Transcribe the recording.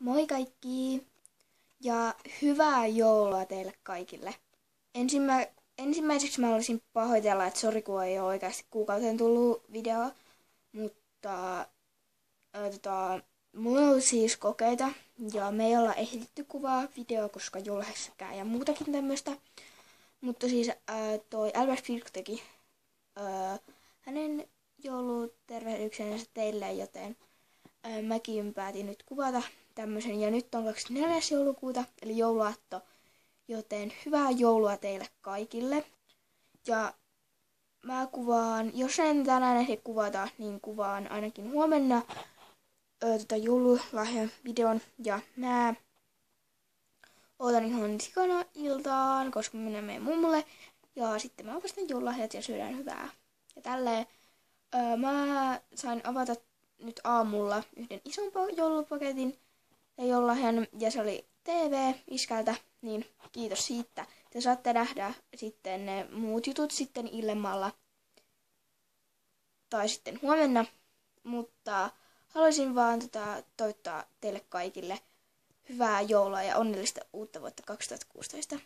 Moi kaikki ja hyvää joulua teille kaikille. Ensimmäiseksi mä olisin pahoitella, että sori kun ei ole oikeasti kuukauteen tullut video, mutta mulla on siis kokeita ja me ei olla ehditty kuvaa videoa, koska jouluhässäkää ja muutakin tämmöistä. Mutta siis toi Albert Pirk teki hänen joulutervehdyksensä teille, joten mäkin päätin nyt kuvata tämmöisen. Ja nyt on 24. joulukuuta, eli jouluaatto, joten hyvää joulua teille kaikille. Ja mä kuvaan, jos en tänään ehdi kuvata, niin kuvaan ainakin huomenna joululahjan videon. Ja mä ootan ihan sikana iltaan, koska minä menen mummolle. Ja sitten mä avastan joululahjat ja syödään hyvää. Ja tälleen mä sain avata nyt aamulla yhden ison joulupaketin ja joululahjan, ja se oli TV iskältä, niin kiitos siitä. Te saatte nähdä sitten ne muut jutut sitten illemmalla tai sitten huomenna, mutta haluaisin vaan toivottaa teille kaikille hyvää joulua ja onnellista uutta vuotta 2016.